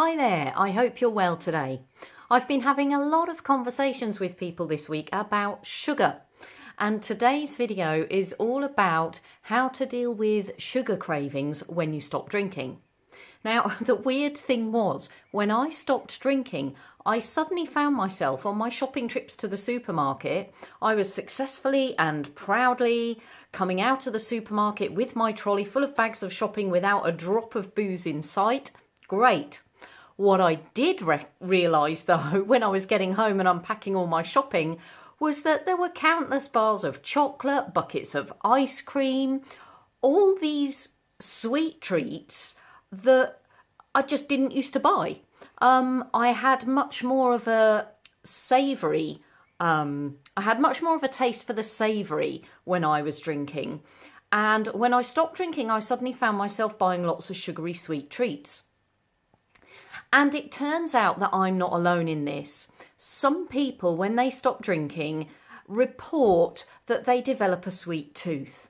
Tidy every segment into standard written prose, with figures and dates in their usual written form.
Hi there, I hope you're well today. I've been having a lot of conversations with people this week about sugar, and today's video is all about how to deal with sugar cravings when you stop drinking. Now, the weird thing was, when I stopped drinking, I suddenly found myself on my shopping trips to the supermarket. I was successfully and proudly coming out of the supermarket with my trolley full of bags of shopping without a drop of booze in sight. Great. What I did realise though, when I was getting home and unpacking all my shopping, was that there were countless bars of chocolate, buckets of ice cream, all these sweet treats that I just didn't used to buy. I had much more of a savoury, I had much more of a taste for the savoury when I was drinking. And when I stopped drinking, I suddenly found myself buying lots of sugary sweet treats. And it turns out that I'm not alone in this. Some people, when they stop drinking, report that they develop a sweet tooth.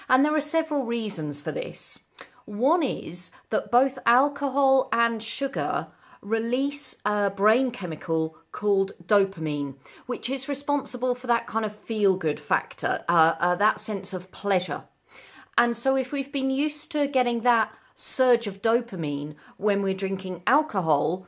And there are several reasons for this. One is that both alcohol and sugar release a brain chemical called dopamine, which is responsible for that kind of feel-good factor, that sense of pleasure. And so if we've been used to getting that surge of dopamine when we're drinking alcohol,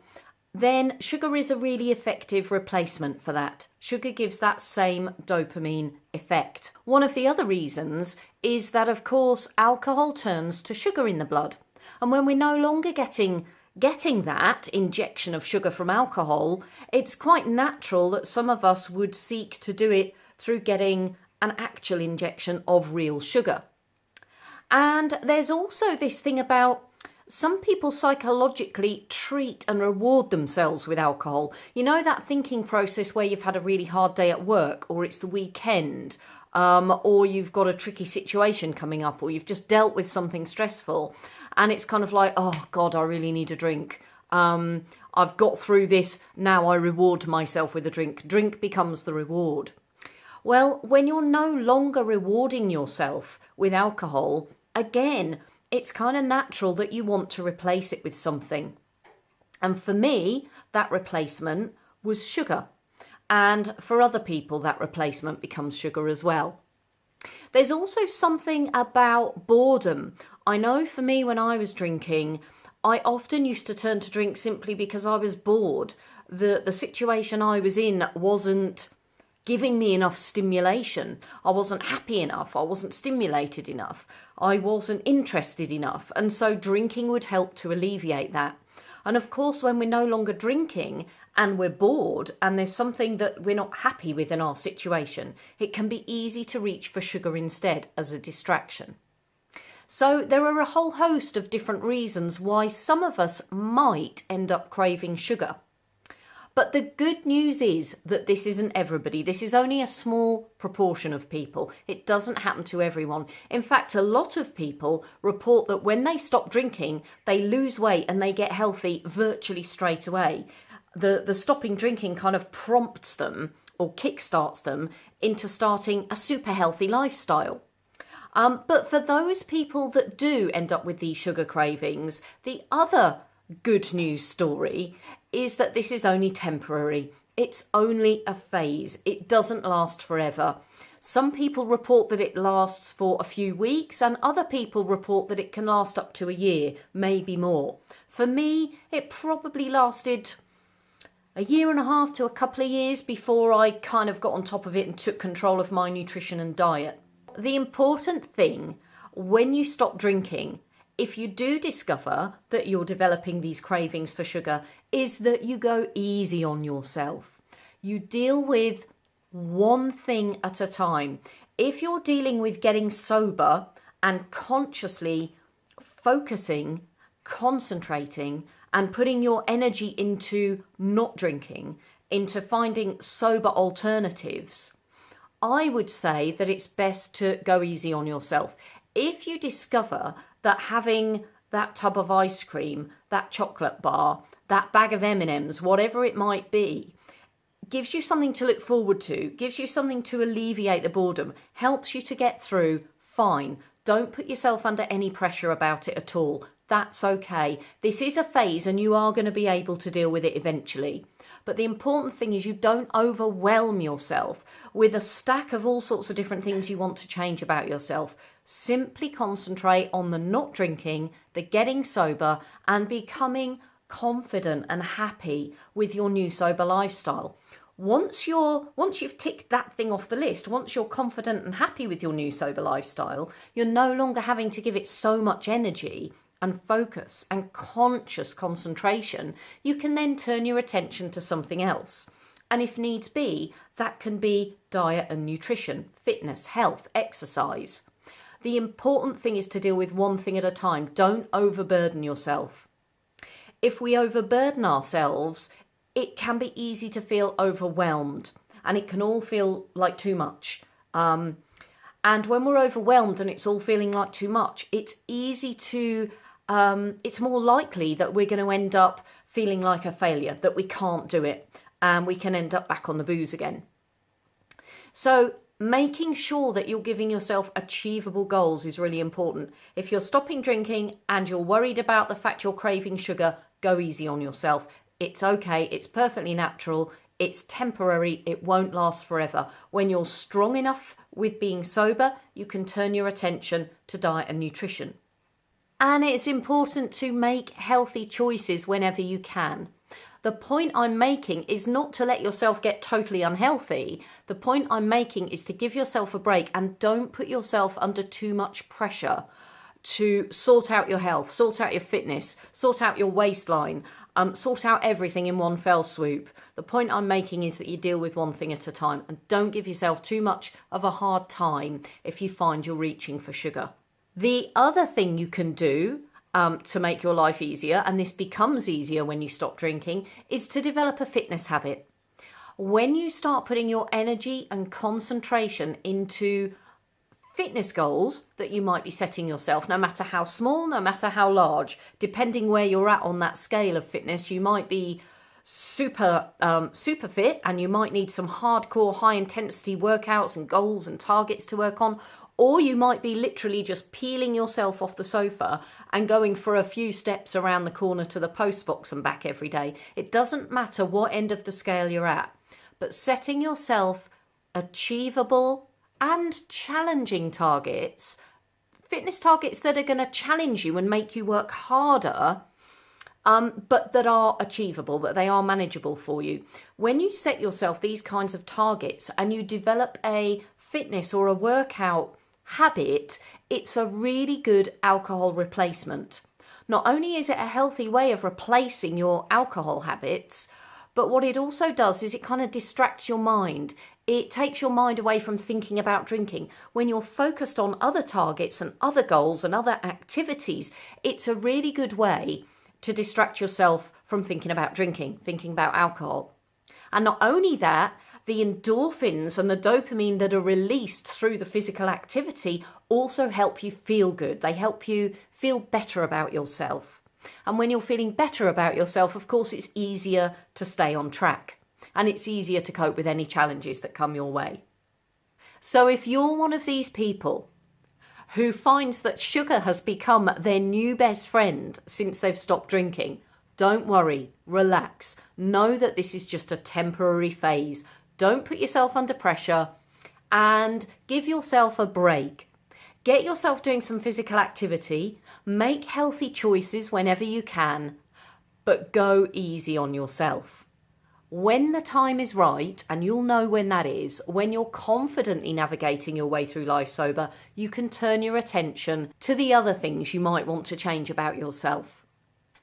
then sugar is a really effective replacement for that. Sugar gives that same dopamine effect. One of the other reasons is that, of course, alcohol turns to sugar in the blood. And when we're no longer getting that injection of sugar from alcohol, it's quite natural that some of us would seek to do it through getting an actual injection of real sugar. And there's also this thing about some people psychologically treat and reward themselves with alcohol. You know, that thinking process where you've had a really hard day at work, or it's the weekend, or you've got a tricky situation coming up, or you've just dealt with something stressful. And it's kind of like, oh God, I really need a drink. I've got through this, now I reward myself with a drink. Drink becomes the reward. Well, when you're no longer rewarding yourself with alcohol, again, it's kind of natural that you want to replace it with something. And for me, that replacement was sugar. And for other people, that replacement becomes sugar as well. There's also something about boredom. I know for me, when I was drinking, I often used to turn to drink simply because I was bored. The situation I was in wasn't giving me enough stimulation. I wasn't happy enough. I wasn't stimulated enough. I wasn't interested enough. And so drinking would help to alleviate that. And of course, when we're no longer drinking and we're bored and there's something that we're not happy with in our situation, it can be easy to reach for sugar instead as a distraction. So there are a whole host of different reasons why some of us might end up craving sugar. But the good news is that this isn't everybody. This is only a small proportion of people. It doesn't happen to everyone. In fact, a lot of people report that when they stop drinking, they lose weight and they get healthy virtually straight away. The stopping drinking kind of prompts them or kickstarts them into starting a super healthy lifestyle. But for those people that do end up with these sugar cravings, the other good news story is that this is only temporary. It's only a phase. It doesn't last forever. Some people report that it lasts for a few weeks, and other people report that it can last up to a year, maybe more. For me, it probably lasted a year and a half to a couple of years before I kind of got on top of it and took control of my nutrition and diet. The important thing when you stop drinking, if you do discover that you're developing these cravings for sugar, is that you go easy on yourself. You deal with one thing at a time. If you're dealing with getting sober and consciously focusing, concentrating, and putting your energy into not drinking, into finding sober alternatives, I would say that it's best to go easy on yourself. If you discover that having that tub of ice cream, that chocolate bar, that bag of M&Ms, whatever it might be, gives you something to look forward to, gives you something to alleviate the boredom, helps you to get through, fine. Don't put yourself under any pressure about it at all. That's okay. This is a phase and you are going to be able to deal with it eventually. But the important thing is you don't overwhelm yourself with a stack of all sorts of different things you want to change about yourself. Simply concentrate on the not drinking, the getting sober, and becoming confident and happy with your new sober lifestyle. Once you've ticked that thing off the list, once you're confident and happy with your new sober lifestyle, you're no longer having to give it so much energy and focus and conscious concentration. You can then turn your attention to something else. And if needs be, that can be diet and nutrition, fitness, health, exercise. The important thing is to deal with one thing at a time. Don't overburden yourself. If we overburden ourselves, it can be easy to feel overwhelmed and it can all feel like too much. And when we're overwhelmed and it's all feeling like too much, it's more likely that we're going to end up feeling like a failure, that we can't do it, and we can end up back on the booze again. So making sure that you're giving yourself achievable goals is really important. If you're stopping drinking and you're worried about the fact you're craving sugar, go easy on yourself. It's okay, it's perfectly natural, it's temporary, it won't last forever. When you're strong enough with being sober, you can turn your attention to diet and nutrition. And it's important to make healthy choices whenever you can. The point I'm making is not to let yourself get totally unhealthy. The point I'm making is to give yourself a break and don't put yourself under too much pressure to sort out your health, sort out your fitness, sort out your waistline, sort out everything in one fell swoop. The point I'm making is that you deal with one thing at a time and don't give yourself too much of a hard time if you find you're reaching for sugar. The other thing you can do to make your life easier, and this becomes easier when you stop drinking, is to develop a fitness habit. When you start putting your energy and concentration into fitness goals that you might be setting yourself, no matter how small, no matter how large, depending where you're at on that scale of fitness, you might be super fit and you might need some hardcore high intensity workouts and goals and targets to work on. Or you might be literally just peeling yourself off the sofa and going for a few steps around the corner to the post box and back every day. It doesn't matter what end of the scale you're at, but setting yourself achievable and challenging targets, fitness targets that are going to challenge you and make you work harder, but that are achievable, that they are manageable for you. When you set yourself these kinds of targets and you develop a fitness or a workout habit, it's a really good alcohol replacement. Not only is it a healthy way of replacing your alcohol habits, but what it also does is it kind of distracts your mind. It takes your mind away from thinking about drinking. When you're focused on other targets and other goals and other activities, it's a really good way to distract yourself from thinking about drinking, thinking about alcohol. And not only that, the endorphins and the dopamine that are released through the physical activity also help you feel good. They help you feel better about yourself. And when you're feeling better about yourself, of course, it's easier to stay on track and it's easier to cope with any challenges that come your way. So if you're one of these people who finds that sugar has become their new best friend since they've stopped drinking, don't worry, relax. Know that this is just a temporary phase. Don't put yourself under pressure and give yourself a break. Get yourself doing some physical activity, make healthy choices whenever you can, but go easy on yourself. When the time is right, and you'll know when that is, when you're confidently navigating your way through life sober, you can turn your attention to the other things you might want to change about yourself.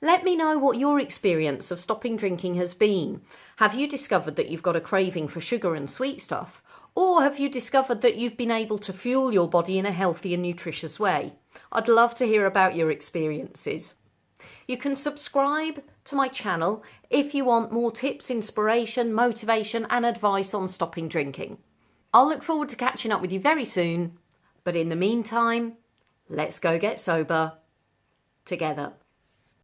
Let me know what your experience of stopping drinking has been. Have you discovered that you've got a craving for sugar and sweet stuff? Or have you discovered that you've been able to fuel your body in a healthy and nutritious way? I'd love to hear about your experiences. You can subscribe to my channel if you want more tips, inspiration, motivation and advice on stopping drinking. I'll look forward to catching up with you very soon. But in the meantime, let's go get sober together.